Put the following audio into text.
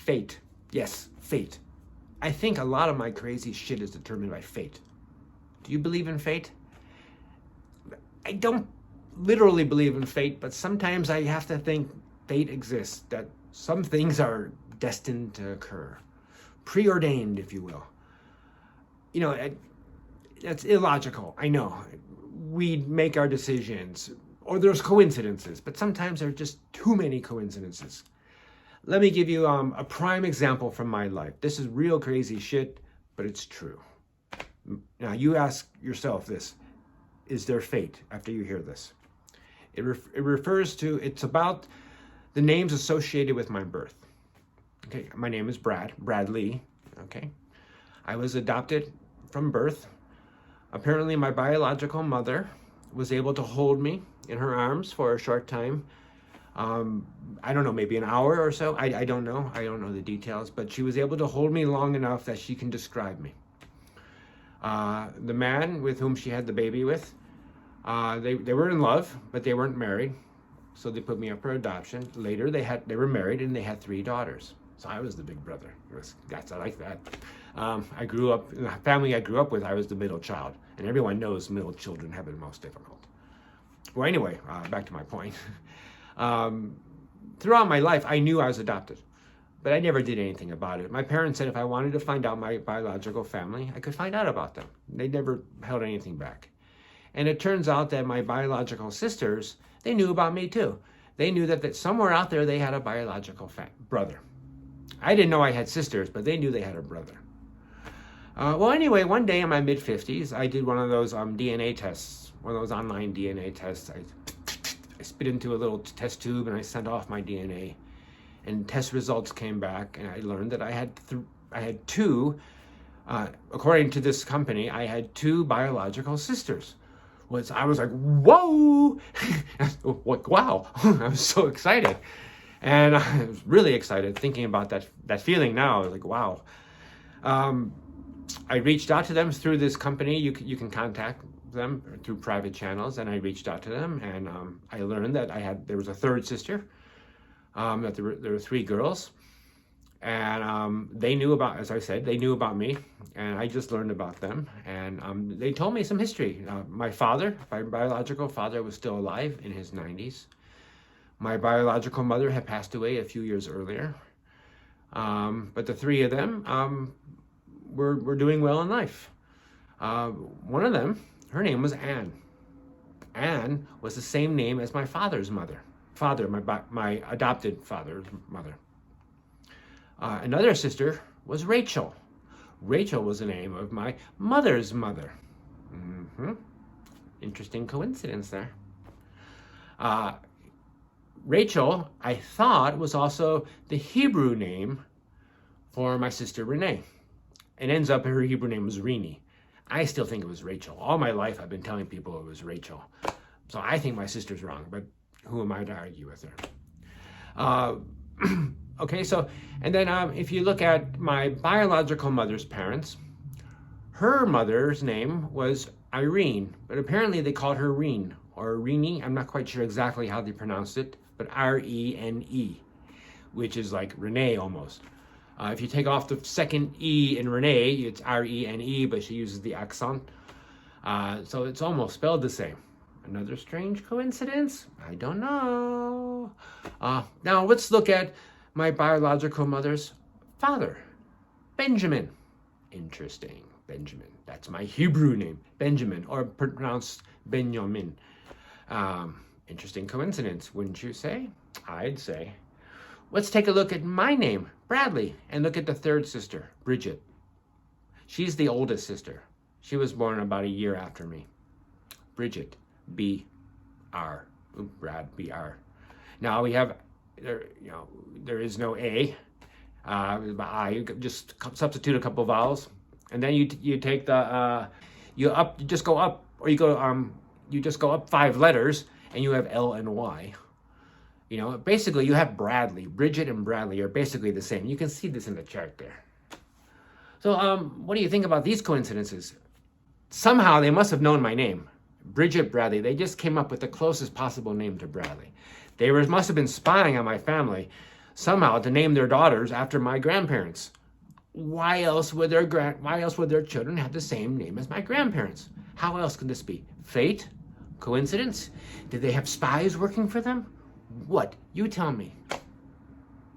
Fate. Yes, fate. I think a lot of my crazy shit is determined by fate. Do you believe in fate? I don't literally believe in fate, but sometimes I have to think fate exists, that some things are destined to occur. Preordained, if you will. You know, that's illogical, I know. We make our decisions, or there's coincidences, but sometimes there are just too many coincidences. Let me give you a prime example from my life. This is real crazy shit, but it's true. Now, you ask yourself this: is there fate after you hear this? It's about the names associated with my birth. Okay, my name is Bradley. Okay, I was adopted from birth. Apparently, my biological mother was able to hold me in her arms for a short time. I don't know, maybe an hour or so. I don't know. I don't know the details, but she was able to hold me long enough that she can describe me. The man with whom she had the baby with, they were in love, but they weren't married. So they put me up for adoption. Later, they were married and they had 3 daughters. So I was the big brother. I like that. I grew up in the family I grew up with. I was the middle child, and everyone knows middle children have it most difficult. Well, anyway, back to my point. Throughout my life, I knew I was adopted, but I never did anything about it. My parents said if I wanted to find out my biological family, I could find out about them. They never held anything back. And it turns out that my biological sisters, they knew about me too. They knew that somewhere out there they had a biological brother. I didn't know I had sisters, but they knew they had a brother. Well, anyway, one day in my mid-50s, I did one of those DNA tests, one of those online DNA tests. I spit into a little test tube and I sent off my DNA. And test results came back, and I learned that I had 2, according to this company, I had 2 biological sisters. I was like, whoa! Wow! I was so excited. And I was really excited thinking about that feeling now. I was like, wow. I reached out to them through this company. You can contact them through private channels, and I reached out to them, and I learned that there was a 3rd sister, that there were 3 girls, and they knew about, as I said, they knew about me, and I just learned about them, and they told me some history. My biological father was still alive in his 90s. My biological mother had passed away a few years earlier, but the 3 of them were doing well in life. One of them, her name was Anne. Anne was the same name as my father's mother. My adopted father's mother. Another sister was Rachel. Rachel was the name of my mother's mother. Interesting coincidence there. Rachel, I thought, was also the Hebrew name for my sister Renee. It ends up her Hebrew name was Rini. I still think it was Rachel. All my life I've been telling people it was Rachel. So I think my sister's wrong, but who am I to argue with her? Okay, so, and then if you look at my biological mother's parents, her mother's name was Irene, but apparently they called her Reen, or Rini. I'm not quite sure exactly how they pronounced it, but R-E-N-E, which is like Renee almost. If you take off the second E in Renee, it's R-E-N-E, but she uses the accent. So it's almost spelled the same. Another strange coincidence? I don't know. Now let's look at my biological mother's father, Benjamin. Interesting, Benjamin. That's my Hebrew name, Benjamin, or pronounced Benjamin. Interesting coincidence, wouldn't you say? I'd say. Let's take a look at my name, Bradley, and look at the 3rd sister, Bridget. She's the oldest sister. She was born about a year after me. Bridget, B-R. Brad, B-R. Now we have, there is no A. I, you just substitute a couple of vowels, and then you take the, you just go up 5 letters, and you have L and Y. Basically you have Bradley. Bridget and Bradley are basically the same. You can see this in the chart there. So what do you think about these coincidences? Somehow they must have known my name, Bridget Bradley. They just came up with the closest possible name to Bradley. They must have been spying on my family. somehow to name their daughters after my grandparents. Why else would their children have the same name as my grandparents? How else can this be? Fate? Coincidence? Did they have spies working for them? What? You tell me.